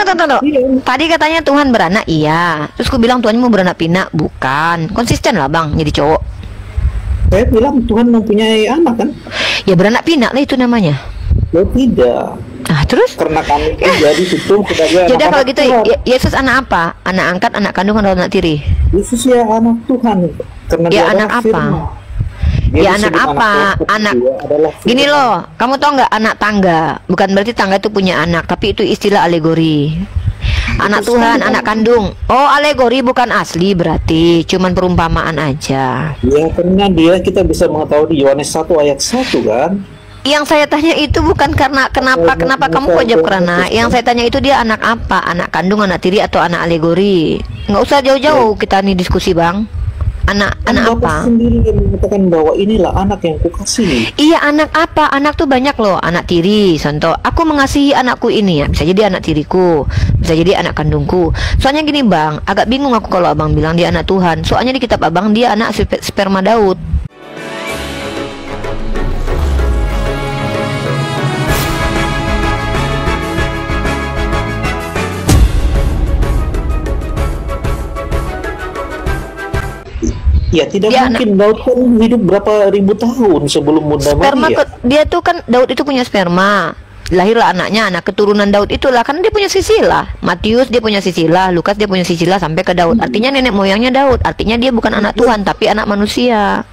tunggu. Iya. Tadi katanya Tuhan beranak, iya. Terus aku bilang Tuhan mau beranak pinak, bukan. Konsisten lah bang, jadi cowok. Saya bilang Tuhan mempunyai anak kan? Ya beranak pinak lah itu namanya. Ya tidak. Ah terus? Karena kami itu jadi itu sebagai Jadi kalau anak-anak gitu Tuhan. Yesus anak apa? Anak angkat, anak kandung, atau anak tiri? Yesus ya anak Tuhan. Karena Ya, dia anak adalah apa? firman. Dia Ya disebut anak apa? Tuhan, Anak dia adalah firman. gini loh, kamu tau nggak anak tangga? Bukan berarti tangga itu punya anak, tapi itu istilah alegori. Anak Tuhan, anak kandung. Oh, alegori bukan asli berarti, cuman perumpamaan aja. Ya karena dia kita bisa mengetahui di Yohanes 1 ayat 1 kan. Yang saya tanya itu bukan karena kenapa kamu kok jawab karena. Yang saya tanya itu dia anak apa? Anak kandung, anak tiri, atau anak alegori? Nggak usah jauh-jauh kita nih diskusi bang. Anak Bapak apa? sendiri yang mengatakan bahwa inilah anak yang kukasihi. Iya, anak apa? Anak tuh banyak loh. Anak tiri, contoh. Aku mengasihi anakku ini ya. Bisa jadi anak tiriku, bisa jadi anak kandungku. Soalnya gini bang, agak bingung aku kalau abang bilang dia anak Tuhan. Soalnya di kitab abang dia anak sperma Daud. Ya tidak Dia mungkin Daud kan hidup berapa ribu tahun sebelum Bunda Sperma Maria. dia tuh kan Daud itu punya sperma. Lahirlah anaknya, anak keturunan Daud itulah kan dia punya sisilah. Matius dia punya sisilah, Lukas dia punya sisilah sampai ke Daud. Artinya nenek moyangnya Daud. Artinya dia bukan anak Tuhan tapi anak manusia.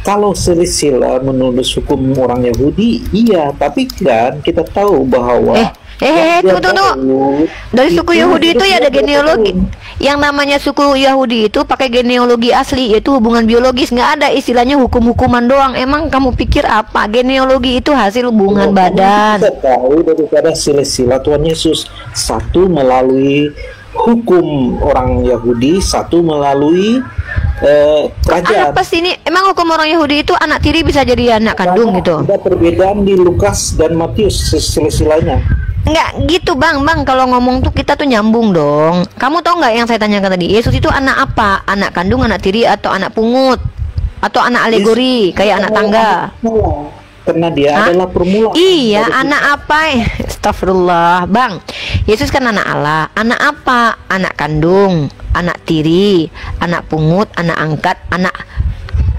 Kalau silsilah menurut hukum orang Yahudi, iya, tapi kan kita tahu bahwa Tunggu. Dari suku Yahudi itu ya ada genealogi. Yang namanya suku Yahudi itu pakai genealogi asli, yaitu hubungan biologis. Nggak ada istilahnya hukum-hukuman doang. Emang kamu pikir apa? Genealogi itu hasil hubungan badan. Kita tahu daripada silsilah Tuhan Yesus, satu melalui hukum orang Yahudi, satu melalai kerajaan. Apa sih ini? Emang hukum orang Yahudi itu anak tiri bisa jadi anak kandung gitu? Ada perbedaan di Lukas dan Matius silsilahnya. Enggak gitu bang, kalau ngomong tuh kita tuh nyambung dong. Kamu tahu nggak yang saya tanyakan tadi? Yesus itu anak apa? Anak kandung, anak tiri, atau anak pungut? Atau anak alegori, kayak anak tangga? Karena dia adalah permulaan. Iya, anak apa? Astagfirullah, bang. Yesus kan anak Allah. Anak apa? Anak kandung, anak tiri, anak pungut, anak angkat, anak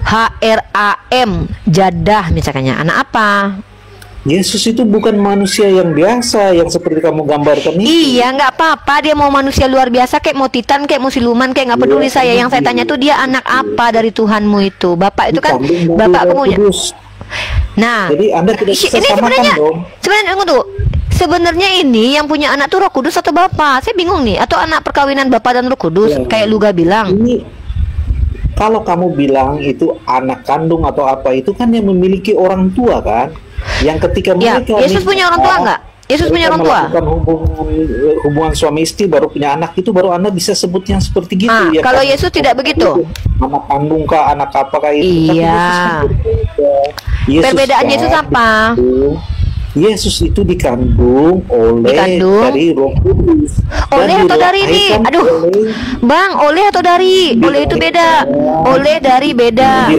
HRAM, jadah misalnya. Anak apa? Yesus itu bukan manusia yang biasa yang seperti kamu gambarkan itu. Iya, nggak apa-apa. Dia mau manusia luar biasa, kayak mau titan, kayak mau siluman, kayak nggak peduli saya. Yang saya tanya tuh dia anak apa dari Tuhanmu itu? Bapak itu kan, Bapak punya. Nah, jadi Anda tidak bisa ini samakan dong. Sebenarnya tunggu. Sebenarnya ini yang punya anak tuh Roh Kudus atau Bapak? Saya bingung nih. Atau anak perkawinan Bapak dan Roh Kudus, kayak Luga bilang. Ini kalau kamu bilang itu anak kandung atau apa, itu kan yang memiliki orang tua kan? Yang ketika mereka Yesus punya orang tua nggak? Yesus punya orang tua. Melakukan hubungan suami istri baru punya anak, itu baru Anda bisa sebut yang seperti gitu. Ya kalau kan? Yesus tidak begitu. Anak kandung kah, anak apakah itu? Iya. Perbedaan Yesus apa? Yesus itu dikandung oleh dari Roh Kudus. Oleh atau dari ini? Aduh, bang, oleh atau dari? Oleh itu beda. Oleh dari beda.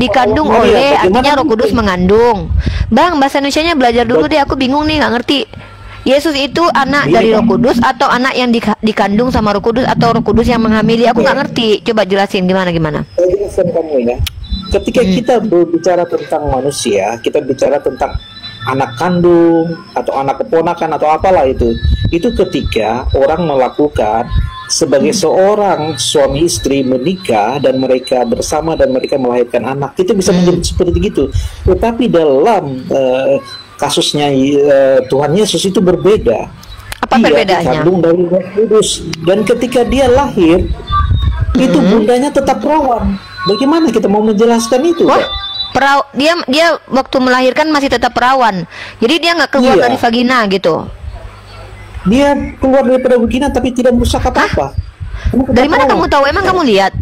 Dikandung oleh artinya Roh Kudus mengandung. Bang, bahasa Indonesianya belajar dulu deh. Aku bingung nih, nggak ngerti. Yesus itu anak dari Roh Kudus atau anak yang dikandung sama Roh Kudus atau Roh Kudus yang menghamili? Aku nggak ngerti. Coba jelasin gimana. Saya jelaskan kamu ya. Ketika kita berbicara tentang manusia, kita bicara tentang anak kandung atau anak keponakan atau apalah itu ketika orang melakukan sebagai seorang suami istri menikah dan mereka bersama dan mereka melahirkan anak, itu bisa menjadi seperti itu. Tetapi dalam kasusnya Tuhan Yesus itu berbeda. Apa perbedaannya? Dia dikandung dari Roh Kudus dan ketika dia lahir itu bundanya tetap perawan. Bagaimana kita mau menjelaskan itu? Dia waktu melahirkan masih tetap perawan. Jadi dia nggak keluar dari vagina gitu. Dia keluar daripada vagina tapi tidak merusak apa-apa. Dari mana kamu tahu? Emang kamu lihat?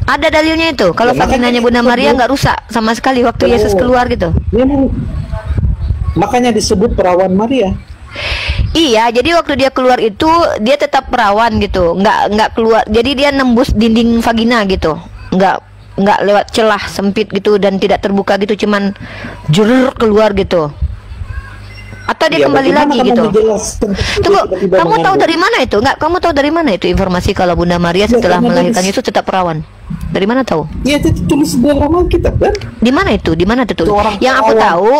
Ada dalilnya itu. Kalau vaginanya Bunda Maria nggak rusak sama sekali waktu Yesus keluar gitu. Makanya disebut perawan Maria. Iya, jadi waktu dia keluar itu dia tetap perawan gitu. Nggak keluar. Jadi dia nembus dinding vagina gitu. Nggak lewat celah sempit gitu dan tidak terbuka gitu, cuman jurur keluar gitu. Atau dia Ya, kembali bagaimana lagi kamu gitu? menjelaskan Tunggu, tiba-tiba kamu tahu mengandung? dari mana itu? Enggak, kamu tahu dari mana itu informasi kalau Bunda Maria setelah karena melahirkan dari- Yesus tetap perawan? Dari mana tahu? Ya, itu tulis di dalam Alkitab kan? Di mana itu? Di mana tertulis? Seorang Yang aku perawan. tahu,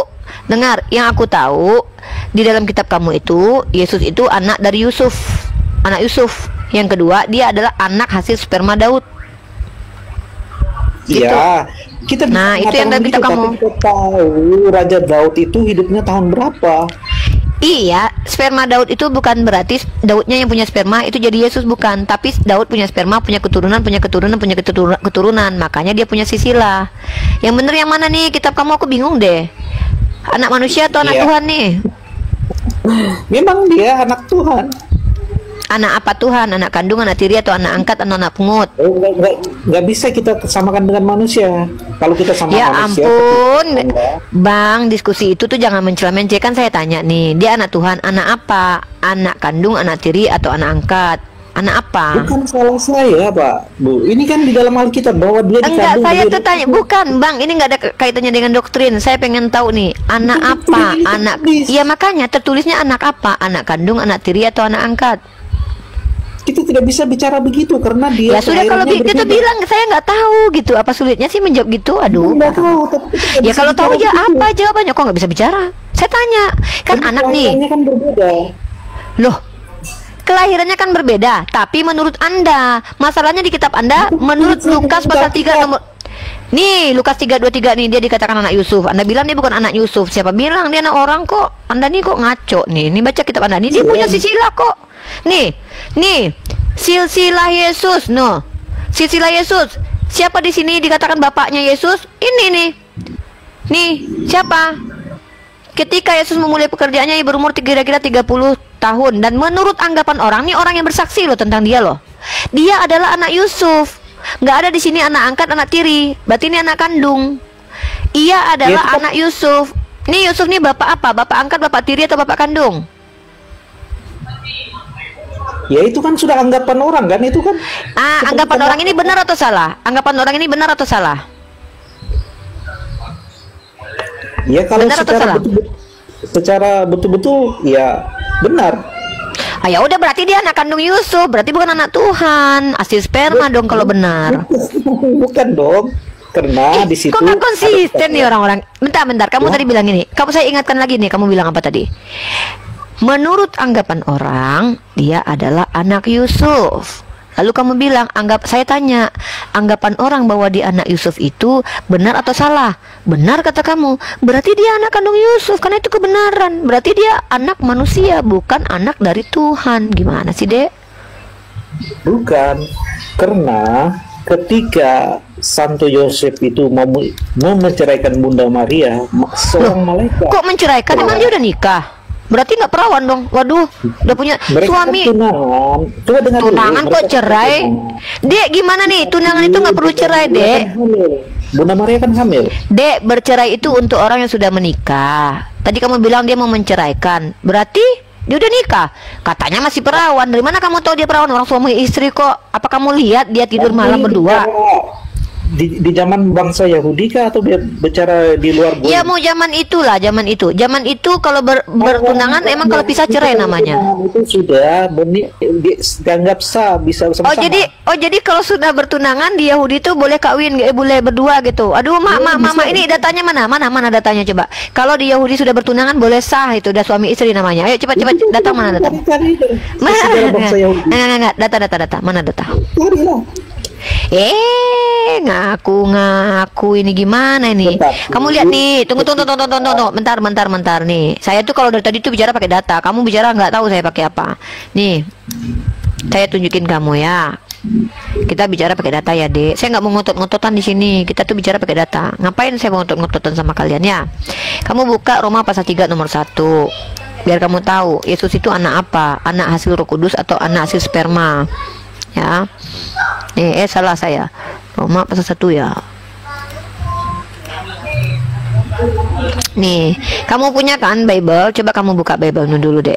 dengar, yang aku tahu di dalam kitab kamu itu Yesus itu anak dari Yusuf, anak Yusuf. Yang kedua, dia adalah anak hasil sperma Daud. Gitu. Ya, kita bisa Nah, itu yang mengatakan dalam kitab begitu, kamu. tapi kita tahu Raja Daud itu hidupnya tahun berapa? Iya, sperma Daud itu bukan berarti Daudnya yang punya sperma itu jadi Yesus, bukan. Tapi Daud punya sperma, punya keturunan, punya keturunan, punya keturunan. Makanya dia punya silsilah. Yang bener yang mana nih? Kitab kamu aku bingung deh. Anak manusia atau anak Iya. Tuhan nih? Memang dia anak Tuhan. Anak apa Tuhan? Anak kandung, anak tiri, atau anak angkat, atau anak pungut? Nggak bisa kita samakan dengan manusia. Kalau kita sama Ya manusia, ampun, tetap- Bang, diskusi itu tuh jangan mencela-mencela. Kan saya tanya nih, dia anak Tuhan, anak apa? Anak kandung, anak tiri, atau anak angkat? Anak apa? bukan salah saya, Pak, Bu. Ini kan di dalam Alkitab bahwa dia Enggak, dikandung. saya dia- tuh tanya, bukan Bang, ini nggak ada kaitannya dengan doktrin. Saya pengen tahu nih, anak apa? Ini Anak, tertulis. ya makanya tertulisnya anak apa? Anak kandung, anak tiri, atau anak angkat? Kita tidak bisa bicara begitu karena dia. Ya sudah, kalau kelahirannya begitu berbeda. bilang saya nggak tahu gitu. Apa sulitnya sih menjawab gitu? Aduh. Nggak tahu, tapi kita nggak Ya bisa kalau tahu bicara aja begitu. apa jawabannya? Kok nggak bisa bicara? Saya tanya, kan Tapi anak nih. kelahirannya kan berbeda. Loh, kelahirannya kan berbeda, tapi menurut Anda, masalahnya di kitab Anda, menurut Lukas pasal 3 nomor nih, Lukas 3:23 nih, dia dikatakan anak Yusuf. Anda bilang dia bukan anak Yusuf. Siapa bilang dia anak orang kok? Anda nih kok ngaco nih. Ini baca kitab Anda nih, dia punya silsilah kok. Nih, silsilah Yesus, no. Silsilah Yesus. Siapa di sini dikatakan bapaknya Yesus? Ini nih. Nih, siapa? Ketika Yesus memulai pekerjaannya, ia berumur kira-kira 30 tahun. Dan menurut anggapan orang, nih orang yang bersaksi loh tentang dia loh. Dia adalah anak Yusuf. Nggak ada di sini anak angkat, anak tiri. Berarti ini anak kandung. Ia adalah Ya, anak Yusuf. Nih Yusuf nih bapak apa? Bapak angkat, bapak tiri, atau bapak kandung? Ya itu kan sudah anggapan orang kan, itu kan. Anggapan orang ini benar atau salah? Anggapan orang ini benar atau salah? Ya kalau Benar atau salah? secara betul-betul ya benar. Ya udah, berarti dia anak kandung Yusuf. Berarti bukan anak Tuhan. Hasil sperma dong kalau benar. Bukan dong. Karena di situ Kok nggak konsisten ada- nih orang-orang? Bentar, kamu Ya. tadi bilang ini. Kamu saya ingatkan lagi nih. Kamu bilang apa tadi? Menurut anggapan orang, dia adalah anak Yusuf. Lalu kamu bilang, saya tanya, anggapan orang bahwa dia anak Yusuf itu benar atau salah? Benar kata kamu. Berarti dia anak kandung Yusuf, karena itu kebenaran. Berarti dia anak manusia, bukan anak dari Tuhan. Gimana sih, Dek? Bukan, karena ketika Santo Yosef itu mau menceraikan Bunda Maria, seorang malaikat. Kok menceraikan? Emang dia udah nikah? Berarti nggak perawan dong. Waduh, udah punya Mereka suami. kan tunangan. Coba dengar dulu, Tunangan mereka kok kan cerai? tunangan. Dek, gimana nih? Tunangan itu nggak perlu cerai, Bunda Dek. kan hamil. Bunda Maria kan hamil. Dek, bercerai itu untuk orang yang sudah menikah. Tadi kamu bilang dia mau menceraikan. Berarti dia udah nikah. Katanya masih perawan. Dari mana kamu tahu dia perawan? Orang suami istri kok. Apa kamu lihat dia tidur malam berdua? Di zaman bangsa Yahudi kah atau bicara di luar bumi? Ya mau zaman itulah, zaman itu. Zaman itu kalau bertunangan emang kalau pisah cerai namanya. Itu sudah dianggap sah, bisa Oh bersama-sama. jadi kalau sudah bertunangan di Yahudi itu boleh kawin, boleh berdua gitu. Aduh, mama ini datanya mana datanya coba. Kalau di Yahudi sudah bertunangan boleh sah, itu udah suami istri namanya. Ayo cepat datang, mana datang? Sejarah bangsa Yahudi. Enggak, data. Mana data? Carilah. Ngaku ini gimana ini? Bentar. Kamu lihat nih, tunggu, bentar nih. Saya tuh kalau dari tadi tuh bicara pakai data, kamu bicara nggak tahu saya pakai apa. Nih, saya tunjukin kamu ya. Kita bicara pakai data ya, Dek. Saya nggak mau ngotot-ngototan di sini. Kita tuh bicara pakai data. Ngapain saya mau ngotot-ngototan sama kalian ya? Kamu buka Roma pasal 3 nomor 1. Biar kamu tahu Yesus itu anak apa? Anak hasil Roh Kudus atau anak hasil sperma? Ya. Salah saya. Roma pasal 1 ya. Nih, kamu punya kan Bible? Coba kamu buka Bible dulu, Dek.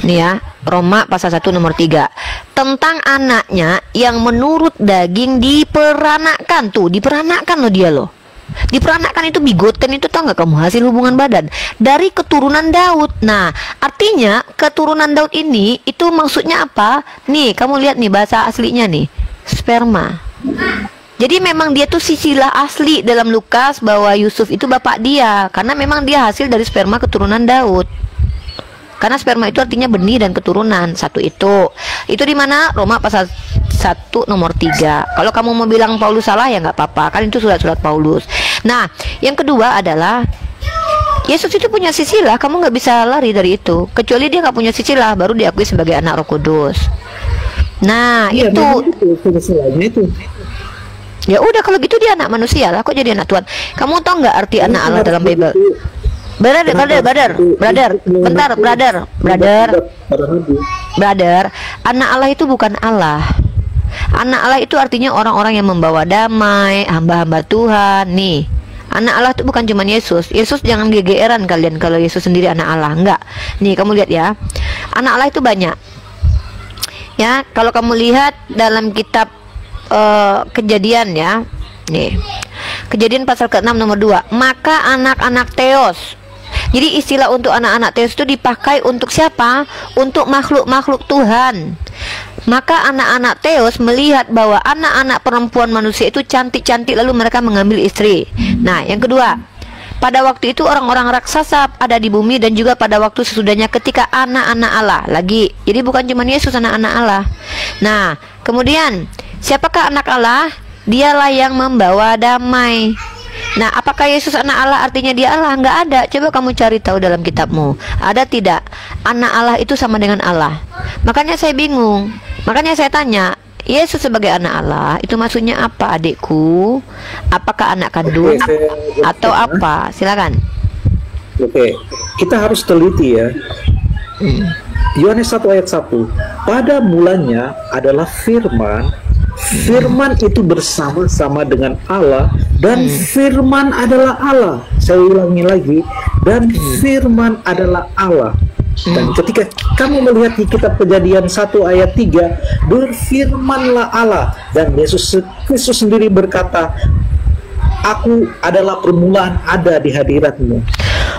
Nih ya, Roma pasal 1 nomor 3. Tentang anaknya yang menurut daging diperanakan. Tuh, diperanakan loh dia loh. Diperanakkan itu bigoten itu, tahu nggak kamu, hasil hubungan badan dari keturunan Daud. Nah, artinya keturunan Daud ini itu maksudnya apa? Nih, kamu lihat nih bahasa aslinya nih, sperma. Jadi memang dia tuh silsilah asli dalam Lukas bahwa Yusuf itu bapak dia, karena memang dia hasil dari sperma keturunan Daud. Karena sperma itu artinya benih dan keturunan. Satu itu di mana? Roma pasal 1 nomor 3. Kalau kamu mau bilang Paulus salah ya nggak apa-apa, kan itu surat-surat Paulus. Nah, yang kedua adalah Yesus itu punya silsilah, kamu nggak bisa lari dari itu. Kecuali dia nggak punya silsilah, baru diakui sebagai anak Roh Kudus. Nah, Iya, itu silsilahnya itu. ya udah, kalau gitu dia anak manusia lah, kok jadi anak Tuhan. Kamu tahu nggak arti anak Allah dalam Bible? Brother, anak Allah itu bukan Allah. Anak Allah itu artinya orang-orang yang membawa damai, hamba-hamba Tuhan. Nih, anak Allah itu bukan cuma Yesus. Yesus jangan gegeran kalian kalau Yesus sendiri anak Allah, enggak. Nih, kamu lihat ya, anak Allah itu banyak. Ya, kalau kamu lihat dalam kitab Kejadian ya, nih, Kejadian pasal ke-6 nomor 2, maka anak-anak Theos. Jadi istilah untuk anak-anak Theos itu dipakai untuk siapa? Untuk makhluk-makhluk Tuhan. Maka anak-anak Theos melihat bahwa anak-anak perempuan manusia itu cantik-cantik, lalu mereka mengambil istri. Nah, yang kedua, pada waktu itu orang-orang raksasa ada di bumi, dan juga pada waktu sesudahnya ketika anak-anak Allah lagi. Jadi bukan cuma Yesus anak-anak Allah. Nah, kemudian siapakah anak Allah? Dialah yang membawa damai. Nah, apakah Yesus anak Allah artinya dia Allah? Nggak ada. Coba kamu cari tahu dalam kitabmu, ada tidak anak Allah itu sama dengan Allah? Makanya saya bingung. Makanya saya tanya, Yesus sebagai anak Allah itu maksudnya apa, adikku? Apakah anak kandung atau apa? Silakan. Oke, kita harus teliti ya. Yohanes 1 ayat 1. Pada mulanya adalah firman. Firman itu bersama-sama dengan Allah, dan firman adalah Allah. Saya ulangi lagi, dan firman adalah Allah. Dan ketika kamu melihat di kitab Kejadian 1 ayat 3, berfirmanlah Allah, dan Yesus Kristus sendiri berkata, aku adalah permulaan ada di hadiratmu.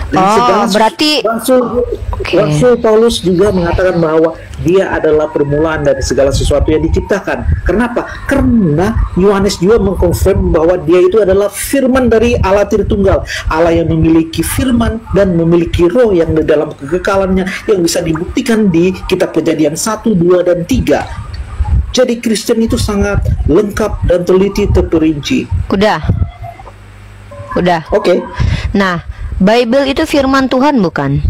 Dan berarti Rasul Paulus juga mengatakan bahwa dia adalah permulaan dari segala sesuatu yang diciptakan. Kenapa? Karena Yohanes juga mengkonfirm bahwa dia itu adalah firman dari Allah Tritunggal, Allah yang memiliki firman dan memiliki roh yang di dalam kekekalannya, yang bisa dibuktikan di kitab Kejadian 1, 2, dan 3. Jadi Kristen itu sangat lengkap dan teliti terperinci. Udah. Oke. Nah, Bible itu firman Tuhan bukan?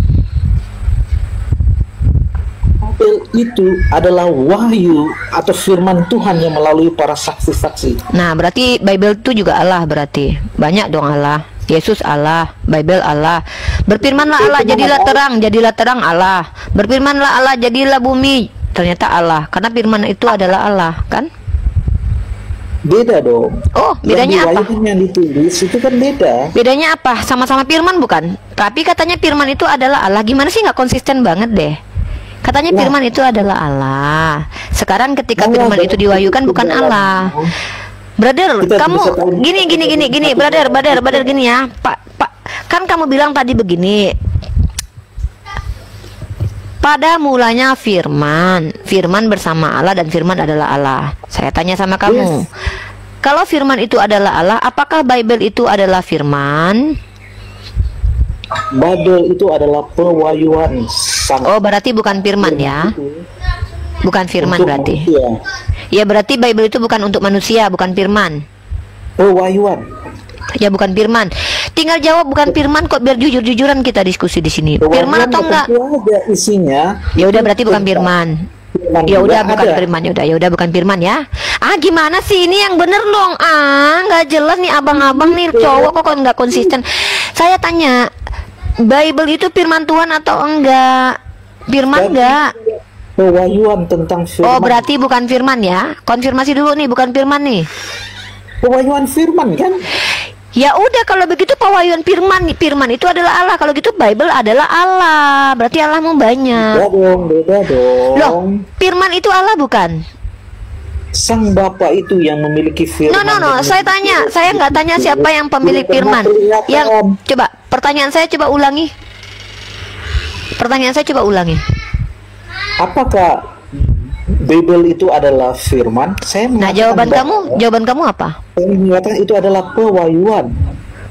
Bible itu adalah wahyu atau firman Tuhan yang melalui para saksi-saksi. Nah, berarti Bible itu juga Allah berarti. Banyak dong Allah. Yesus Allah, Bible Allah. Berfirmanlah Allah, jadilah terang Allah. Berfirmanlah Allah, jadilah bumi. Ternyata Allah, karena firman itu adalah Allah, kan? Beda dong. Oh, bedanya apa? Yang ditulis itu kan beda. Bedanya apa? Sama-sama firman bukan? Tapi katanya firman itu adalah Allah. Gimana sih, nggak konsisten banget deh. Katanya firman itu adalah Allah. Sekarang ketika firman itu diwahyukan bukan Allah. Brother, kamu gini, brother gini ya. Pak, kan kamu bilang tadi begini. Pada mulanya firman bersama Allah, dan firman adalah Allah. Saya tanya sama kamu, kalau firman itu adalah Allah, apakah Bible itu adalah firman? Bible itu adalah pewahyuan sang. Oh, berarti bukan firman ya? Bukan firman berarti. Manusia. Ya, berarti Bible itu bukan untuk manusia, bukan firman. Pewahyuan. Ya, bukan firman. Tinggal jawab bukan firman kok, biar jujur-jujuran kita diskusi di sini. Firman atau enggak? Ada isinya. Ya udah, berarti bukan firman. Ya udah, bukan firman. Ya udah bukan firman ya. Gimana sih, ini yang bener dong. Nggak jelas nih abang-abang nih cowok kok nggak konsisten. Saya tanya, Bible itu firman Tuhan atau enggak? Firman enggak? Pewahyuan tentang firman. Oh, berarti bukan firman ya? Konfirmasi dulu nih, bukan firman nih. Pewahyuan firman kan? Ya udah, kalau begitu pewahyuan firman itu adalah Allah. Kalau gitu Bible adalah Allah. Berarti Allahmu banyak. Beda dong. Loh, firman itu Allah bukan? Sang Bapa itu yang memiliki firman. No. Saya nggak tanya siapa yang pemilik firman. Yang coba pertanyaan saya coba ulangi. Apakah Bible itu adalah firman? Nah, jawaban kamu apa? Saya mengatakan itu adalah pewahyuan.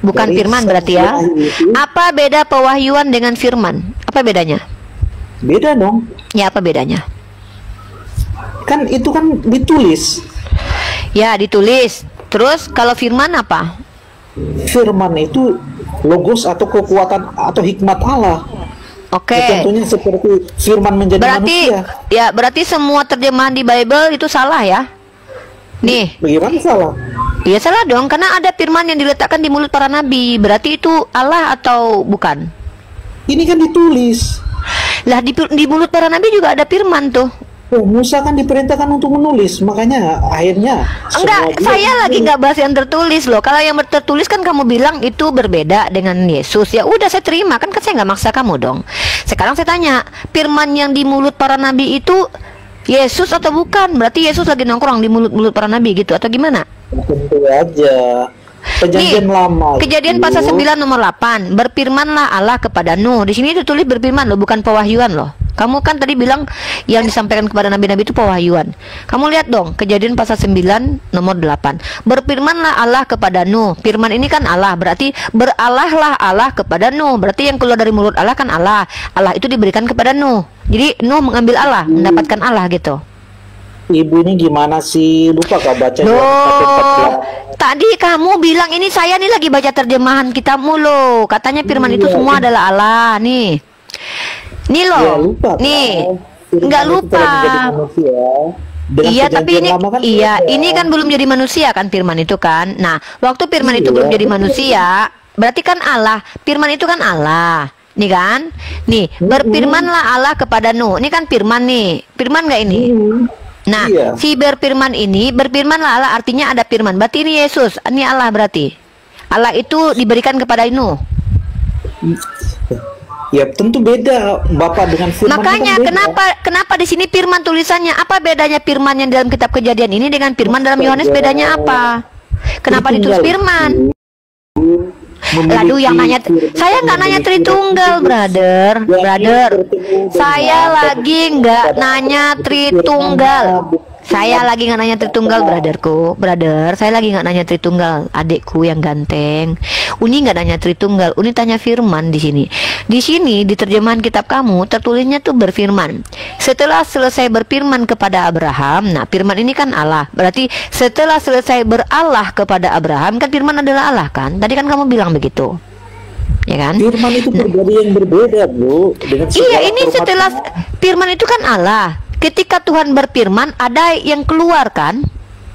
Bukan firman berarti ya. Apa beda pewahyuan dengan firman? Apa bedanya? Beda dong. Ya, apa bedanya? Kan itu kan ditulis. Ya, ditulis. Terus kalau firman apa? Firman itu logos atau kekuatan atau hikmat Allah. Oke. Contohnya seperti firman menjadi manusia. Ya, berarti semua terjemahan di Bible itu salah ya? Nih. Bagaimana salah? Iya salah dong, karena ada firman yang diletakkan di mulut para nabi. Berarti itu Allah atau bukan? Ini kan ditulis. Lah di mulut para nabi juga ada firman tuh. Oh, Musa kan diperintahkan untuk menulis, makanya akhirnya. Enggak, saya lagi nggak bahas yang tertulis loh. Kalau yang tertulis kan kamu bilang itu berbeda dengan Yesus. Ya udah saya terima, kan saya nggak maksa kamu dong. Sekarang saya tanya, firman yang di mulut para nabi itu Yesus atau bukan? Berarti Yesus lagi nongkrong di mulut-mulut para nabi gitu atau gimana? Tentu aja. Perjanjian lama. Kejadian pasal 9 nomor 8. Berfirmanlah Allah kepada Nuh. Di sini ditulis berfirman loh, bukan pewahyuan loh. Kamu kan tadi bilang yang disampaikan kepada nabi-nabi itu pewahyuan. Kamu lihat dong, Kejadian pasal 9 nomor 8. Berfirmanlah Allah kepada Nuh. Firman ini kan Allah, berarti beralahlah Allah kepada Nuh. Berarti yang keluar dari mulut Allah kan Allah. Allah itu diberikan kepada Nuh. Jadi Nuh mengambil Allah, mendapatkan Allah gitu. Ibu ini gimana sih? Lupa gak baca? Tadi kamu bilang ini saya nih lagi baca terjemahan kitab mulu. Katanya firman itu semua adalah Allah nih. Nih loh. Ya, lupa, nih. Enggak lupa. Iya, tapi ini kan ini kan belum jadi manusia kan firman itu kan. Nah, waktu firman itu belum jadi manusia, berarti kan Allah. Firman itu kan Allah. Nih kan? Nih, berfirmanlah Allah kepada Nuh. Ini kan firman nih. Firman enggak ini? Nah, si berfirman ini, berfirmanlah Allah artinya ada firman. Berarti ini Yesus, ini Allah berarti. Allah itu diberikan kepada Nuh. Ya tentu beda Bapak dengan firman. Makanya kenapa di sini firman tulisannya? Apa bedanya firman yang dalam kitab Kejadian ini dengan firman dalam Yohanes, bedanya apa? Kenapa ditulis firman? Lalu yang nanya, saya nggak nanya Tritunggal, brother. Saya lagi nggak nanya Tritunggal. Saya lagi nggak nanya Tritunggal, brother. Saya lagi nggak nanya Tritunggal, adikku yang ganteng. Uni nggak nanya Tritunggal, Uni tanya firman di sini. Di sini di terjemahan kitab kamu tertulisnya tuh berfirman. Setelah selesai berfirman kepada Abraham, nah firman ini kan Allah. Berarti setelah selesai beralah kepada Abraham, kan firman adalah Allah kan? Tadi kan kamu bilang begitu. Ya kan? Firman itu pribadi yang berbeda, Bu. Iya, ini setelah firman itu kan Allah. Ketika Tuhan berfirman, ada yang keluar kan?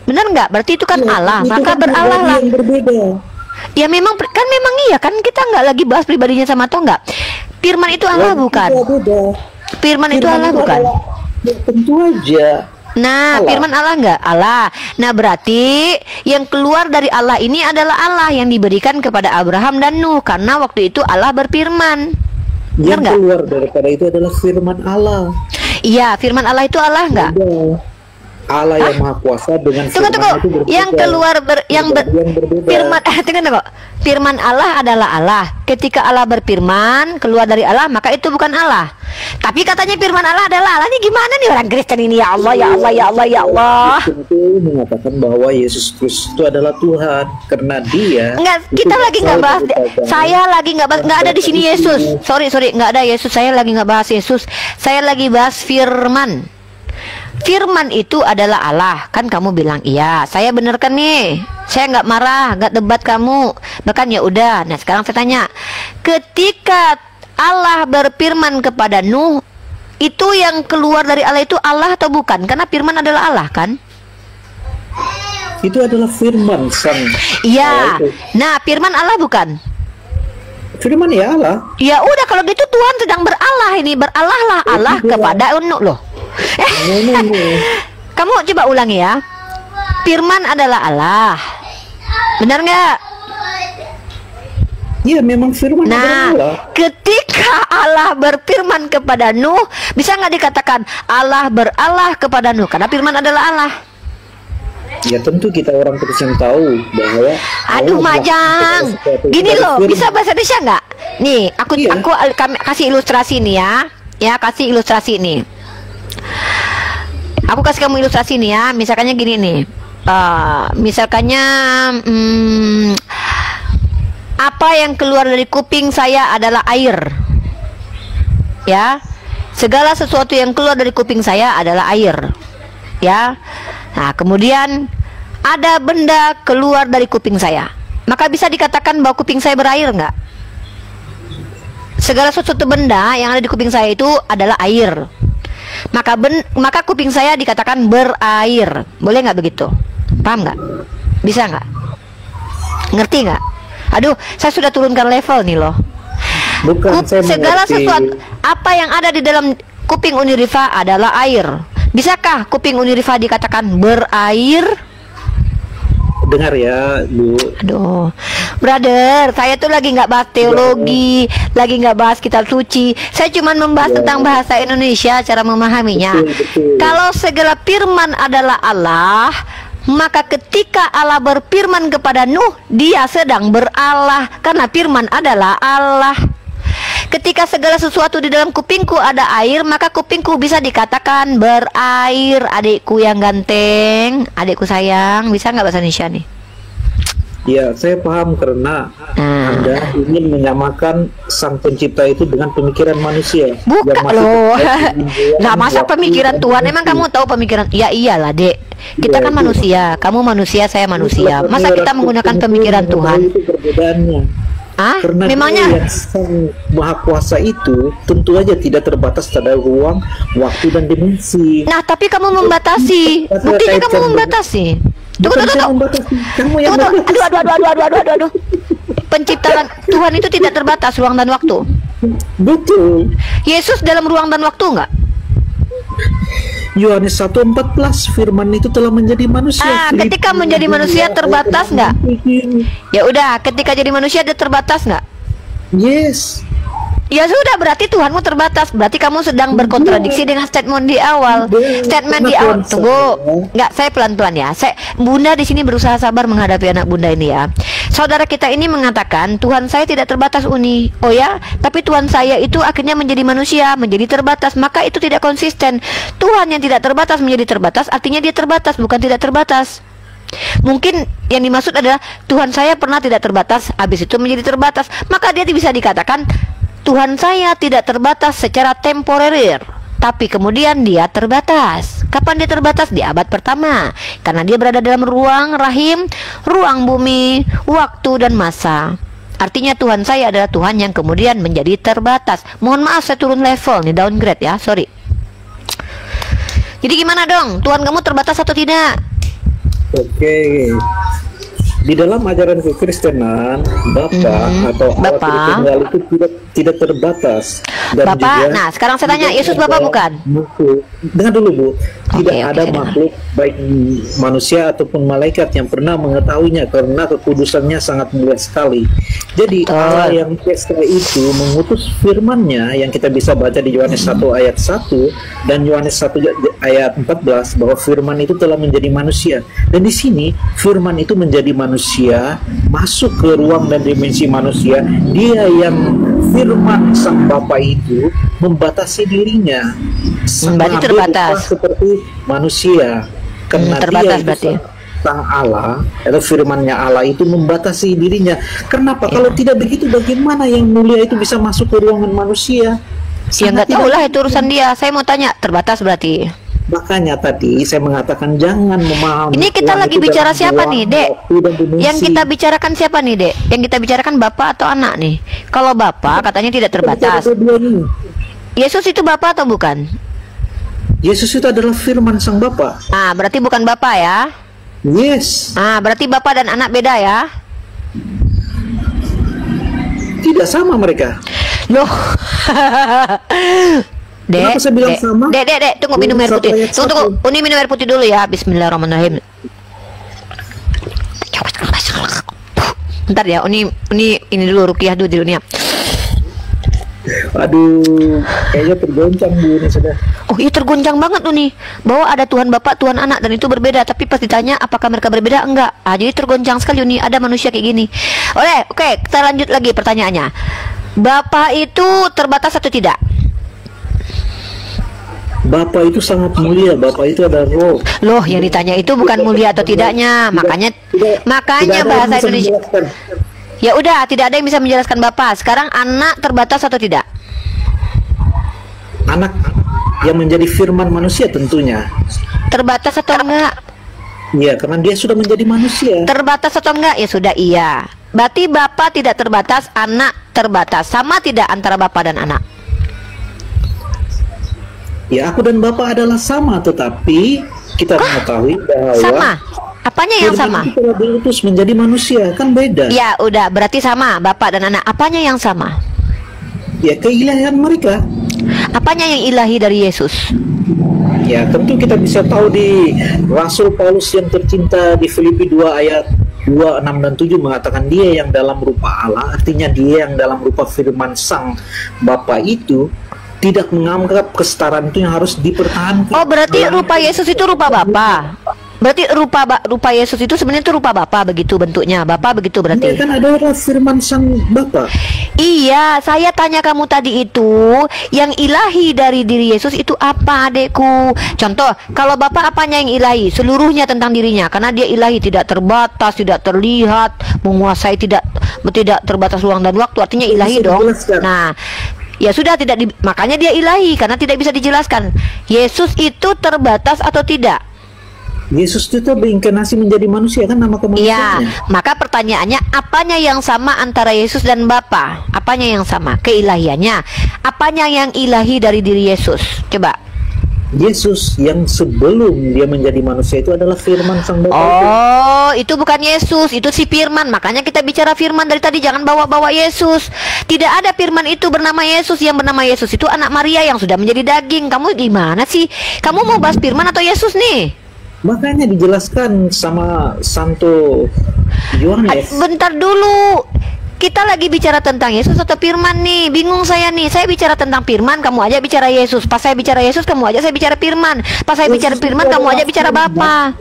Benar nggak? Berarti itu kan Allah, maka kan beralah lah. Ya memang kan memang iya kan, kita nggak lagi bahas pribadinya sama atau nggak. Firman itu Allah bukan? Firman itu Allah bukan? Ya, tentu aja. Nah, Allah. Firman Allah nggak? Allah. Nah, berarti yang keluar dari Allah ini adalah Allah yang diberikan kepada Abraham dan Nuh, karena waktu itu Allah berfirman. Yang keluar daripada itu adalah firman Allah. Iya, firman Allah itu Allah nggak? Allah yang Maha Kuasa dengan tunggu. Yang keluar firman tunggu. Firman Allah adalah Allah. Ketika Allah berfirman keluar dari Allah, maka itu bukan Allah. Tapi katanya firman Allah adalah Allah. Ini gimana nih orang Kristen ini? Ya Allah, ya Allah, ya Allah, ya Allah. Itu mengatakan bahwa Yesus Kristus itu adalah Tuhan karena Dia. Enggak, kita lagi nggak bahas. Saya lagi nggak bahas. Nggak ada di sini Yesus. Sorry, nggak ada Yesus. Saya lagi nggak bahas Yesus. Saya lagi bahas firman. Firman itu adalah Allah. Kan kamu bilang iya. Saya benarkan nih. Saya nggak marah, nggak debat kamu. Bahkan ya udah. Nah sekarang saya tanya, ketika Allah berfirman kepada Nuh, itu yang keluar dari Allah itu Allah atau bukan? Karena firman adalah Allah kan? Itu adalah firman sang. Iya. Nah firman Allah bukan? Firman ya Allah. Ya udah kalau gitu Tuhan sedang beralah ini. Beralah lah Allah kepada Nuh loh. Kamu coba ulangi ya. Firman adalah Allah. Benar nggak? Iya, memang firman adalah Allah. Ketika Allah berfirman kepada Nuh, bisa nggak dikatakan Allah beralah kepada Nuh? Karena firman adalah Allah. Ya tentu kita orang kudus yang tahu bahwa Aduh Majang, gini loh, bisa bahasa Indonesia nggak? Nih, aku kasih ilustrasi nih ya. Ya, kasih ilustrasi nih. Aku kasih kamu ilustrasi nih ya. Misalkannya gini nih. Misalkannya apa yang keluar dari kuping saya adalah air. Ya. Segala sesuatu yang keluar dari kuping saya adalah air. Ya. Nah, kemudian ada benda keluar dari kuping saya. Maka bisa dikatakan bahwa kuping saya berair nggak? Segala sesuatu benda yang ada di kuping saya itu adalah air. Maka kuping saya dikatakan berair. Boleh nggak begitu? Paham nggak? Bisa nggak? Ngerti nggak? Aduh, saya sudah turunkan level nih loh. Bukan, segala sesuatu apa yang ada di dalam kuping Uni Rifa adalah air. Bisakah kuping Uni Rifa dikatakan berair? Dengar ya, Bu. Aduh, brother, saya tuh lagi nggak bahas teologi, lagi nggak bahas kitab suci. Saya cuma membahas tentang bahasa Indonesia, cara memahaminya. Betul. Kalau segala firman adalah Allah, maka ketika Allah berfirman kepada Nuh, dia sedang beralah karena firman adalah Allah. Ketika segala sesuatu di dalam kupingku ada air, maka kupingku bisa dikatakan berair. Adikku yang ganteng, adikku sayang, bisa nggak bahasa Indonesia nih? Ya, saya paham karena Anda ingin menyamakan sang pencipta itu dengan pemikiran manusia. Bukan loh. Nah, masa pemikiran Tuhan? Emang kamu tahu pemikiran? Ya iyalah, Dek. Kita kan manusia. Kamu manusia, saya manusia. Masa kita menggunakan pemikiran Tuhan? Itu perbedaannya. Karena memangnya yang sang maha kuasa itu tentu aja tidak terbatas pada ruang, waktu, dan dimensi. Nah, tapi kamu membatasi. Buktinya kamu membatasi. Tunggu. Kamu yang Aduh. Penciptaan Tuhan itu tidak terbatas ruang dan waktu. Betul. Yesus dalam ruang dan waktu enggak? Yohanes 1:14, firman itu telah menjadi manusia. Ketika menjadi manusia terbatas nggak? Ya udah, ketika jadi manusia dia terbatas nggak? Yes. Ya sudah, berarti Tuhanmu terbatas. Berarti kamu sedang berkontradiksi dengan statement di awal. Statement di awal. Tunggu, nggak, saya pelan-pelan ya. Bunda di sini berusaha sabar menghadapi anak bunda ini ya. Saudara kita ini mengatakan Tuhan saya tidak terbatas, Uni. Oh ya, tapi Tuhan saya itu akhirnya menjadi manusia, menjadi terbatas. Maka itu tidak konsisten. Tuhan yang tidak terbatas menjadi terbatas, artinya dia terbatas, bukan tidak terbatas. Mungkin yang dimaksud adalah Tuhan saya pernah tidak terbatas, habis itu menjadi terbatas. Maka dia bisa dikatakan Tuhan saya tidak terbatas secara temporer, tapi kemudian dia terbatas. Kapan dia terbatas? Di abad pertama, karena dia berada dalam ruang rahim, ruang bumi, waktu dan masa. Artinya Tuhan saya adalah Tuhan yang kemudian menjadi terbatas. Mohon maaf saya turun level nih, downgrade ya, sorry. Jadi gimana dong? Tuhan kamu terbatas atau tidak? Oke. Di dalam ajaran kekristenan, Bapa atau Allah Tritunggal itu tidak terbatas. Dan Bapak, nah sekarang saya tanya, Yesus Bapak bukan? Dengar dulu, Bu. Tidak ada makhluk baik manusia ataupun malaikat yang pernah mengetahuinya karena kekudusannya sangat mulia sekali. Jadi Allah yang Esa itu mengutus firman-Nya yang kita bisa baca di Yohanes 1 ayat 1 dan Yohanes 1 ayat 14 bahwa firman itu telah menjadi manusia. Dan di sini firman itu menjadi manusia, masuk ke ruang dan dimensi manusia. Dia yang firman sang Bapa itu membatasi dirinya. Berarti terbatas seperti manusia. Karena terbatas dia berarti. Sang Allah, atau firman-Nya Allah itu membatasi dirinya. Kenapa? Kalau tidak begitu, bagaimana yang mulia itu bisa masuk ke ruangan manusia? Ya nggak tahu lah, itu urusan dia. Saya mau tanya, terbatas berarti. Makanya tadi saya mengatakan jangan memahami. Ini kita lagi bicara siapa nih, Dek? Yang kita bicarakan siapa nih, Dek? Yang kita bicarakan bapak atau anak nih? Kalau bapak katanya tidak terbatas. Yesus itu bapak atau bukan? Yesus itu adalah firman sang Bapa. Ah, berarti bukan bapak ya? Yes. Ah, berarti bapak dan anak beda ya? Tidak sama mereka. Loh. Kenapa saya bilang sama? Dek, tunggu minum air putih. Tunggu, Uni minum air putih dulu ya. Bismillahirrahmanirrahim. Bentar ya, Uni ini dulu ruqyah dulu di dunia. Aduh, kayaknya tergoncang Bu ini sudah. Oh iya, tergoncang banget tuh nih, bahwa ada Tuhan Bapa, Tuhan Anak, dan itu berbeda. Tapi pas ditanya apakah mereka berbeda, enggak. Jadi tergoncang sekali nih, ada manusia kayak gini. Oke, kita lanjut lagi pertanyaannya. Bapa itu terbatas atau tidak? Bapa itu sangat mulia, Bapa itu ada roh. Loh, yang ditanya itu bukan mulia atau tidaknya. Makanya bahasa Indonesia. Ya udah, tidak ada yang bisa menjelaskan Bapak. Sekarang anak terbatas atau tidak? Anak yang menjadi firman manusia tentunya. Terbatas atau enggak? Iya, karena dia sudah menjadi manusia. Terbatas atau enggak? Ya sudah, iya. Berarti Bapak tidak terbatas, anak terbatas. Sama tidak antara Bapak dan anak? Ya, aku dan Bapak adalah sama, tetapi kita mengetahui bahwa sama. Apanya yang sama? Kalau diutus menjadi manusia kan beda. Ya, udah, berarti sama Bapak dan anak. Apanya yang sama? Ya, keilahian mereka. Apanya yang ilahi dari Yesus? Ya, tentu kita bisa tahu di Rasul Paulus yang tercinta di Filipi 2 ayat 2, 6 dan 7 mengatakan dia yang dalam rupa Allah, artinya dia yang dalam rupa firman Sang Bapa itu tidak menganggap kesetaraan itu yang harus dipertahankan. Oh, berarti rupa Yesus itu rupa Bapa. Berarti rupa Yesus itu sebenarnya itu rupa Bapa, begitu bentuknya. Bapa begitu berarti. Dia kan adalah firman Sang Bapa. Iya, saya tanya kamu tadi itu, yang ilahi dari diri Yesus itu apa, adekku? Contoh, kalau Bapa apanya yang ilahi? Seluruhnya tentang dirinya, karena dia ilahi, tidak terbatas, tidak terlihat, menguasai, tidak terbatas ruang dan waktu, artinya ilahi dong. Nah, ya sudah, makanya dia ilahi karena tidak bisa dijelaskan. Yesus itu terbatas atau tidak? Yesus itu berinkarnasi menjadi manusia, kan nama kemanusiaannya. Ya, maka pertanyaannya apanya yang sama antara Yesus dan Bapa? Apanya yang sama? Keilahiannya. Apanya yang ilahi dari diri Yesus? Coba. Yesus yang sebelum dia menjadi manusia itu adalah firman Sang Bapa. Oh, itu bukan Yesus, itu si firman. Makanya kita bicara firman dari tadi, jangan bawa-bawa Yesus. Tidak ada firman itu bernama Yesus. Yang bernama Yesus itu anak Maria yang sudah menjadi daging. Kamu gimana sih? Kamu mau bahas firman atau Yesus nih? Makanya dijelaskan sama Santo Yohanes. Bentar dulu, kita lagi bicara tentang Yesus atau firman nih? Bingung saya nih. Saya bicara tentang firman, kamu aja bicara Yesus. Pas saya bicara Yesus, kamu aja saya bicara firman. Pas saya bicara firman, kamu aja bicara Bapa.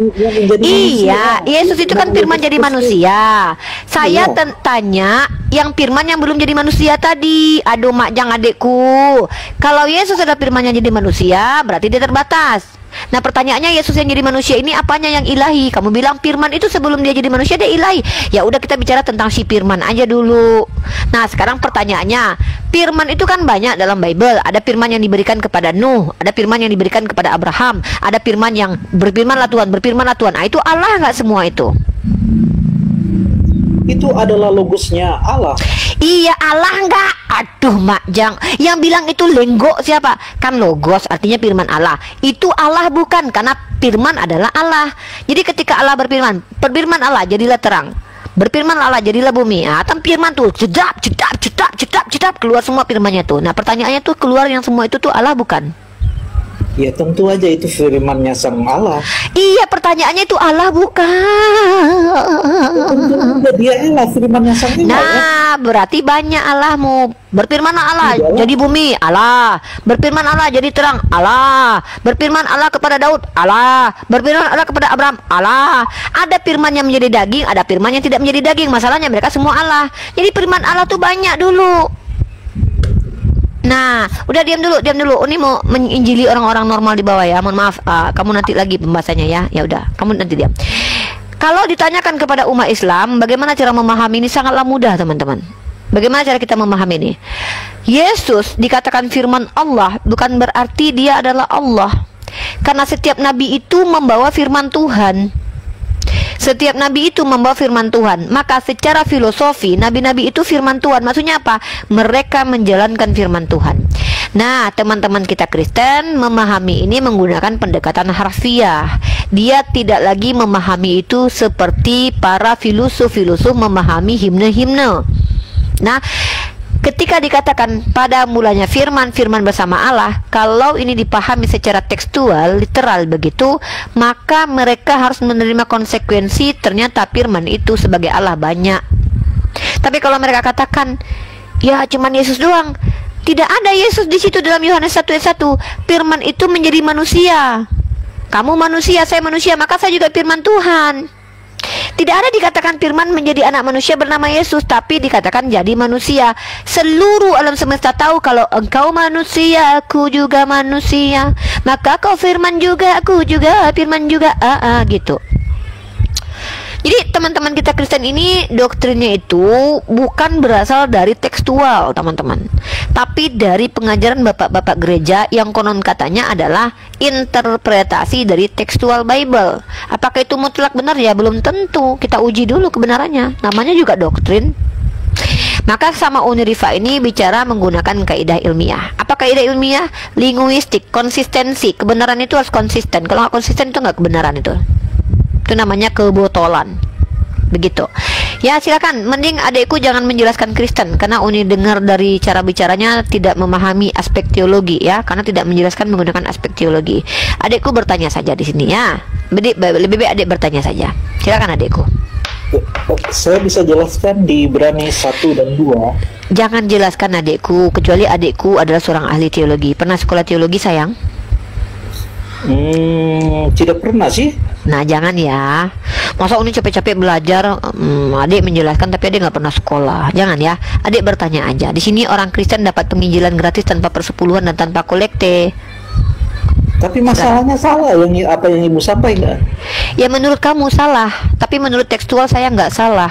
Iya, Yesus itu kan firman jadi manusia. Saya tanya yang firman yang belum jadi manusia tadi. Aduh, Makjang adekku, kalau Yesus ada firmannya jadi manusia, berarti dia terbatas. Nah, pertanyaannya, Yesus yang jadi manusia ini apanya yang ilahi? Kamu bilang firman itu sebelum dia jadi manusia dia ilahi. Ya udah, kita bicara tentang si firman aja dulu. Nah, sekarang pertanyaannya, firman itu kan banyak dalam Bible. Ada firman yang diberikan kepada Nuh, ada firman yang diberikan kepada Abraham, ada firman yang berfirmanlah Tuhan, berfirmanlah Tuhan. Nah, itu Allah nggak semua itu? Itu adalah logosnya Allah. Iya, Allah enggak? Aduh, Makjang, yang bilang itu lenggo siapa? Kan logos artinya firman Allah. Itu Allah bukan, karena firman adalah Allah. Jadi ketika Allah berfirman, berfirman Allah jadilah terang, berfirman Allah jadilah bumi. Ah, firman tuh jedap keluar semua firmannya tuh. Nah, pertanyaannya tuh, keluar yang semua itu tuh Allah bukan? Ya tentu aja itu firman-Nya Sang Allah. Iya, pertanyaannya itu Allah bukan? Tentu dia Allah, firman-Nya Sang Allah. Nah, berarti banyak Allahmu. Berfirman Allah jadi bumi, Allah. Berfirman Allah jadi terang, Allah. Berfirman Allah kepada Daud, Allah. Berfirman Allah kepada Abraham, Allah. Ada firman yang menjadi daging, ada firman yang tidak menjadi daging. Masalahnya mereka semua Allah. Jadi firman Allah tuh banyak dulu. Nah, udah diam dulu. Ini mau menginjili orang-orang normal di bawah ya. Mohon maaf, kamu nanti lagi pembahasannya ya. Ya udah, kamu nanti diam. Kalau ditanyakan kepada umat Islam, bagaimana cara memahami ini? Sangatlah mudah, teman-teman. Bagaimana cara kita memahami ini? Yesus dikatakan firman Allah bukan berarti dia adalah Allah. Karena setiap nabi itu membawa firman Tuhan. Setiap nabi itu membawa firman Tuhan. Maka secara filosofi, nabi-nabi itu firman Tuhan. Maksudnya apa? Mereka menjalankan firman Tuhan. Nah, teman-teman kita Kristen memahami ini menggunakan pendekatan harfiah. Dia tidak lagi memahami itu seperti para filosof-filosof memahami himne-himne. Nah, ketika dikatakan pada mulanya firman bersama Allah, kalau ini dipahami secara tekstual, literal begitu, maka mereka harus menerima konsekuensi ternyata firman itu sebagai Allah banyak. Tapi kalau mereka katakan, ya cuman Yesus doang, Tidak ada Yesus di situ dalam Yohanes 1 ayat 1. Firman itu menjadi manusia. Kamu manusia, saya manusia, maka saya juga firman Tuhan. Tidak ada dikatakan firman menjadi anak manusia bernama Yesus, tapi dikatakan jadi manusia. Seluruh alam semesta tahu kalau engkau manusia, aku juga manusia. Maka kau firman juga, aku juga firman juga. Gitu. Jadi teman-teman kita Kristen ini doktrinnya itu bukan berasal dari tekstual teman-teman, tapi dari pengajaran bapak-bapak gereja yang konon katanya adalah interpretasi dari tekstual Bible. Apakah itu mutlak benar? Ya belum tentu. Kita uji dulu kebenarannya. Namanya juga doktrin. Maka sama Uniriva ini bicara menggunakan kaidah ilmiah. Apa kaidah ilmiah? Linguistik, konsistensi. Kebenaran itu harus konsisten. Kalau nggak konsisten itu nggak kebenaran itu. Itu namanya kebotolan. Begitu. Ya silakan, mending adikku jangan menjelaskan Kristen, karena Uni dengar dari cara bicaranya tidak memahami aspek teologi ya, karena tidak menjelaskan menggunakan aspek teologi. Adikku bertanya saja di sini ya. Lebih baik adik bertanya saja. Silakan adikku. Saya bisa jelaskan di Ibrani 1 dan 2. Jangan jelaskan adikku, kecuali adikku adalah seorang ahli teologi. Pernah sekolah teologi sayang? Tidak pernah sih. Nah jangan ya. Masa Uni capek-capek belajar, adik menjelaskan tapi adik nggak pernah sekolah. Jangan ya. Adik bertanya aja. Di sini orang Kristen dapat penginjilan gratis tanpa persepuluhan dan tanpa kolekte. Tapi masalahnya salah yang apa yang ibu sampaikan. Ya menurut kamu salah, tapi menurut tekstual saya nggak salah.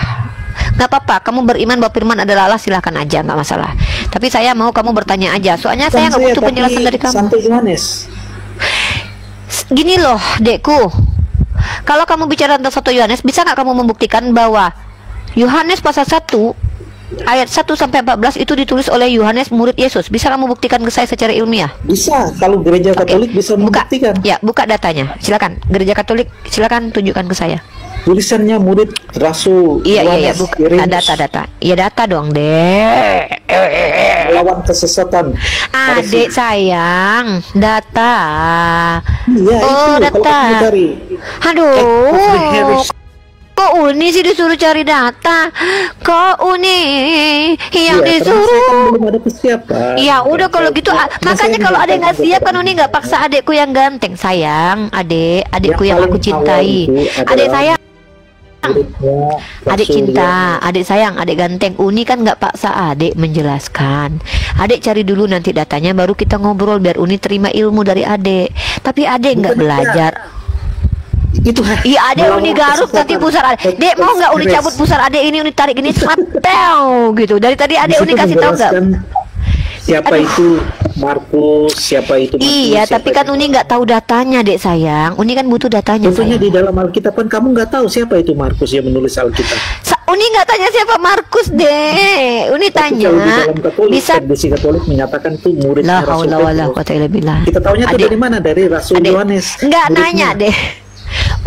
Nggak apa-apa, kamu beriman bahwa firman adalah Allah, silahkan aja, nggak masalah. Tapi saya mau kamu bertanya aja. Soalnya saya nggak butuh penjelasan dari kamu. Santo Yohanes. Gini loh, dekku. Kalau kamu bicara tentang 1 Yohanes, bisa nggak kamu membuktikan bahwa Yohanes pasal 1 ayat 1 sampai 14 itu ditulis oleh Yohanes murid Yesus? Bisa kamu buktikan ke saya secara ilmiah? Bisa, kalau gereja Katolik bisa membuktikan. Ya, buka datanya. Silakan. Gereja Katolik, silakan tunjukkan ke saya. Tulisannya murid Rasul Iya, buka data. Iya, data dong, Dek. Melawan kesesatan. Adik sayang, data. Iya, oh, itu data. Aduh. Kok Uni sih disuruh cari data? Kok Uni yang disuruh? Kan belum ada persiapan. Ya udah kalau gitu, makanya kalau ada yang nggak siap kan Uni nggak paksa adikku yang ganteng, sayang. Adikku yang aku cintai. Adik sayang. Adik cinta, adik sayang, adik ganteng. Uni kan nggak paksa adik menjelaskan. Adik cari dulu nanti datanya, baru kita ngobrol biar Uni terima ilmu dari adik. Tapi adik nggak belajar. Itu iya, adik Uni garuk nanti pusar adik. Dek mau nggak Uni cabut pusar adik ini, Uni tarik gini setel gitu. Dari tadi adik Uni kasih tahu nggak? Siapa itu Markus, siapa itu Markus? Iya, tapi kan Uni nggak tahu datanya, Dek sayang. Uni kan butuh datanya. Tentunya di dalam Alkitab kan kamu nggak tahu siapa itu Markus yang menulis Alkitab. Uni nggak tanya siapa Markus, Dek. Uni tanya. Di dalam Katolik, bisa tradisi Katolik menyatakan tuh muridnya Rasul Petrus. Kita tahunya itu dari mana? Dari Rasul Yohanes. Nggak nanya, deh.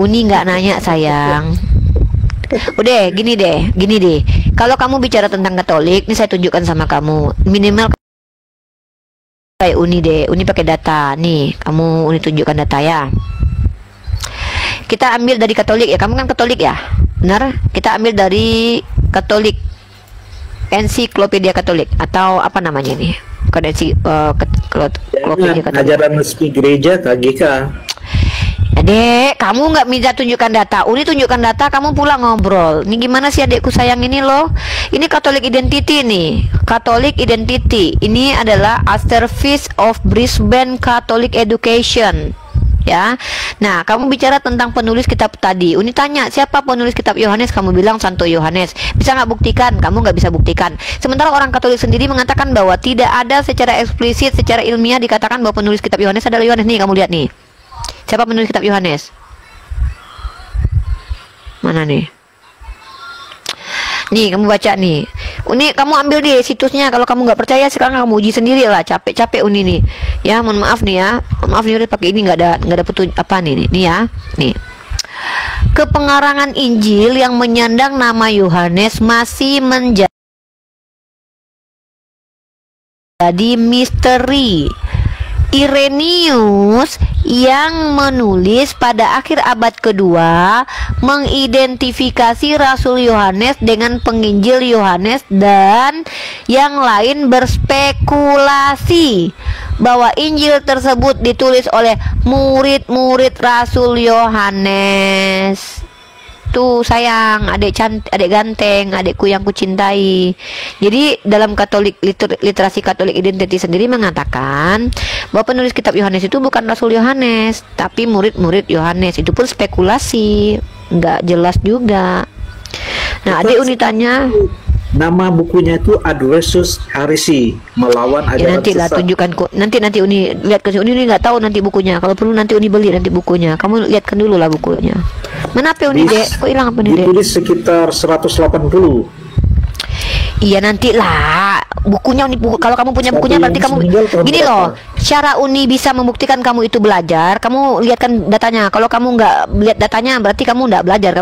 Uni nggak nanya, sayang. Udah, gini deh. Kalau kamu bicara tentang Katolik, ini saya tunjukkan sama kamu. Minimal kayak Uni deh. Uni pakai data. Nih, kamu Uni tunjukkan data ya. Kita ambil dari Katolik ya. Kamu kan Katolik ya? Benar? Kita ambil dari Katolik. Ensiklopedia Katolik atau apa namanya nih? Bukan Ensiklopedia Katolik. Ajaran resmi gereja KGK. Adek, kamu nggak minta tunjukkan data. Uni tunjukkan data, kamu pulang ngobrol. Ini gimana sih adekku sayang ini loh? Ini Catholic Identity nih. Catholic Identity. Ini adalah A Service of Brisbane Catholic Education. Ya. Nah, kamu bicara tentang penulis kitab tadi. Uni tanya, siapa penulis kitab Yohanes? Kamu bilang Santo Yohanes. Bisa nggak buktikan? Kamu nggak bisa buktikan. Sementara orang Katolik sendiri mengatakan bahwa tidak ada secara eksplisit, secara ilmiah dikatakan bahwa penulis kitab Yohanes adalah Yohanes. Nih, kamu lihat nih. Siapa penulis kitab Yohanes? Mana nih? Nih, kamu baca nih. Uni, kamu ambil deh situsnya. Kalau kamu nggak percaya, sekarang kamu uji sendiri lah. Capek-capek Uni nih. Ya, mohon maaf nih ya. Maaf nih udah pakai ini nggak ada petunjuk apa nih ya. Nih. Kepengarangan Injil yang menyandang nama Yohanes masih menjadi misteri. Irenaeus yang menulis pada akhir abad kedua mengidentifikasi Rasul Yohanes dengan penginjil Yohanes, dan yang lain berspekulasi bahwa Injil tersebut ditulis oleh murid-murid Rasul Yohanes. Tuh sayang, adik cantik, adik ganteng, adikku yang kucintai. Jadi dalam literasi Katolik Identity sendiri mengatakan bahwa penulis kitab Yohanes itu bukan Rasul Yohanes, tapi murid-murid Yohanes. Itu pun spekulasi, nggak jelas juga. Nah, adik Uni tanya, nama bukunya itu Adversus Heresy, melawan ajaran nanti lah tunjukkan kok. Nanti Uni lihat ke Uni nggak tahu nanti bukunya. Kalau perlu nanti Uni beli nanti bukunya. Kamu lihatkan dulu lah bukunya. Mana apa Uni, Dek? Kok hilang apa nih, Dek? Ditulis sekitar 180. Iya nantilah bukunya Uni, kalau kamu punya bukunya berarti kamu gini loh, cara Uni bisa membuktikan kamu itu belajar, kamu lihatkan datanya. Kalau kamu nggak lihat datanya berarti kamu nggak belajar.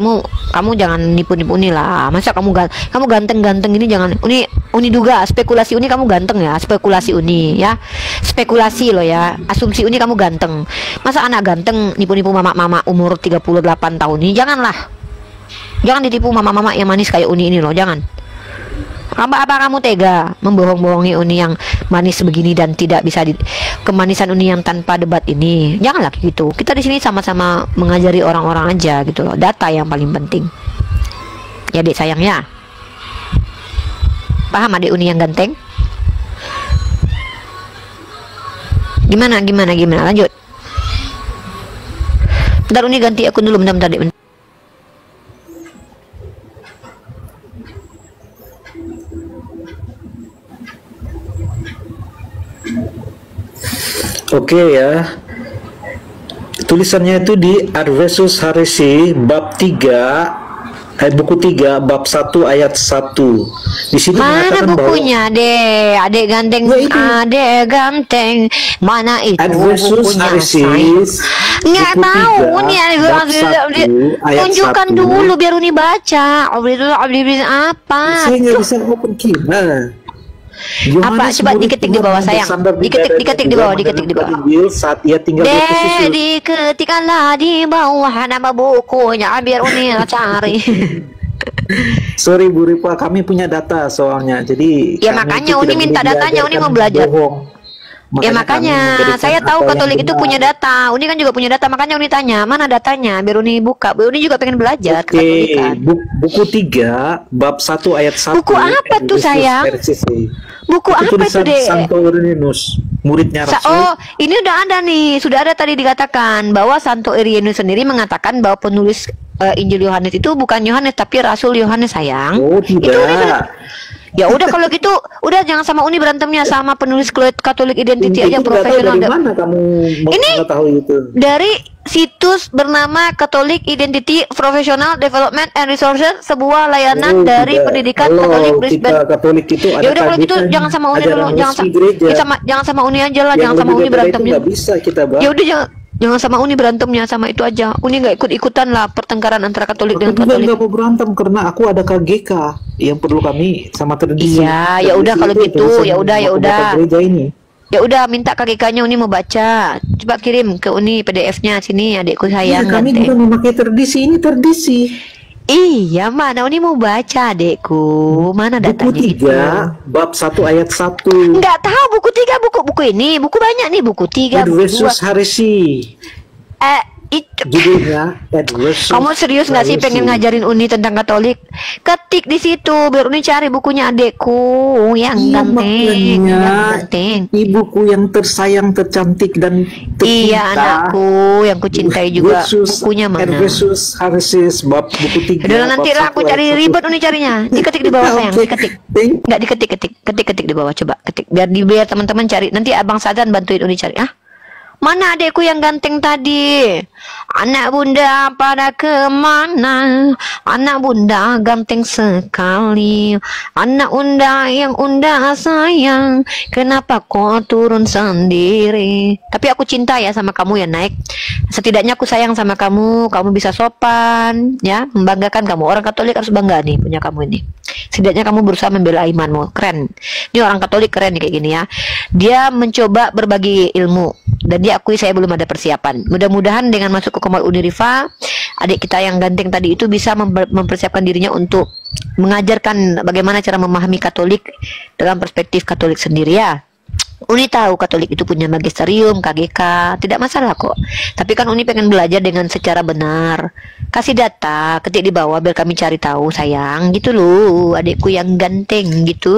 Kamu jangan nipu-nipu Uni lah. Masa kamu ganteng-ganteng ini, jangan. Uni duga spekulasi Uni kamu ganteng ya, spekulasi Uni ya, spekulasi loh ya, asumsi Uni kamu ganteng. Masa anak ganteng nipu-nipu mama-mama umur 38 tahun ini? Janganlah, jangan ditipu mama-mama yang manis kayak Uni ini loh, jangan. Apa kamu tega membohong-bohongi Uni yang manis begini dan tidak bisa kemanisan Uni yang tanpa debat ini? Janganlah gitu. Kita di sini sama-sama mengajari orang-orang aja gitu loh. Data yang paling penting. Ya, Dek sayang ya. Paham adik Uni yang ganteng? Gimana? Lanjut. Bentar Uni ganti akun dulu, bentar Dek. Oke ya. Tulisannya itu di Adversus Heresy bab 3, buku 3 bab 1 ayat 1. Di sini mana bukunya, Dek? Adek ganteng, adek ganteng. Mana itu Adversus Heresy? Nggak tahu Uni, tunjukkan dulu biar Uni baca. Obli apa? Saya nggak bisa open gimana? Apa? Coba diketik di bawah sayang. Diketik di bawah. Saat ia tinggal di pesisir. Diketikkanlah di bawah nama bukunya biar Uni cari. Sorry Bu Ripa, kami punya data soalnya. Jadi ya makanya Uni minta datanya, Uni mau belajar. Ya makanya saya tahu Katolik itu punya data. Uni kan juga punya data, makanya Uni tanya mana datanya biar Uni buka. Uni juga pengen belajar Katolikan. Buku 3 bab 1 ayat 1. Buku apa tuh sayang? Buku apa itu, Dek? Santo Irenaeus, muridnya Rasul. Oh, ini udah ada nih. Sudah ada tadi dikatakan bahwa Santo Irenaeus sendiri mengatakan bahwa penulis Injil Yohanes itu bukan Yohanes tapi Rasul Yohanes sayang. Oh, tidak. Itu ya udah kalau gitu, udah jangan sama Uni berantemnya, sama penulis Katolik Identity aja profesional. Dari mana kamu mengetahui itu? Dari situs bernama Catholic Identity Professional Development and Resources, sebuah layanan dari pendidikan Katolik Brisbane. Katolik itu ada. Ya udah kalau gitu jangan sama Uni dulu, jangan sama Uni aja lah, jangan sama Uni berantemnya. Ya udah jangan sama Uni berantemnya, sama itu aja. Uni nggak ikut-ikutan lah pertengkaran antara Katolik dengan Katolik. Nggak mau berantem karena aku ada KGK yang perlu kami sama tradisi. Iya, ya udah kalau gitu, ya udah. Ya udah minta KGK-nya, Uni mau baca. Coba kirim ke Uni PDF-nya sini, adikku sayang. Kami juga memakai tradisi, ini tradisi. Iya, mana Uni mau baca, adekku. Mana datanya? Buku 3 bab 1 ayat 1. Enggak tahu buku 3, buku ini. Buku banyak nih, buku 3. Adversus Heresy. Itu judulnya kamu serius nggak sih pengen ngajarin Uni tentang Katolik? Ketik di situ biar Uni cari bukunya adekku yang ganteng. Ibuku yang tersayang, tercantik dan tercinta. Iya, anakku yang kucintai juga. Bukunya mana? Adversus Heresy bab buku 3. Udah nanti lah aku cari ribet Uni carinya. Diketik di bawah sayang, diketik. Nggak ketik di bawah, coba ketik. Biar teman-teman cari. Nanti Abang Sadan bantuin Uni cari. Mana adekku yang ganteng tadi? Anak bunda pada kemana? Anak bunda ganteng sekali. Anak unda yang unda sayang, kenapa kau turun sendiri? Tapi aku cinta ya sama kamu ya naik. Setidaknya aku sayang sama kamu. Kamu bisa sopan ya, membanggakan kamu. Orang Katolik harus bangga nih punya kamu ini. Setidaknya kamu berusaha membela imanmu. Keren. Ini orang Katolik keren nih kayak gini ya. Dia mencoba berbagi ilmu. dan dia akui saya belum ada persiapan. Mudah-mudahan dengan masuk ke Komal Unirifa, adik kita yang ganteng tadi itu bisa mempersiapkan dirinya untuk mengajarkan bagaimana cara memahami Katolik dalam perspektif Katolik sendiri ya. Uni tahu Katolik itu punya magisterium, KGK, tidak masalah kok. Tapi kan Uni pengen belajar dengan secara benar. Kasih data, ketik di bawah biar kami cari tahu sayang, gitu loh, adikku yang ganteng gitu.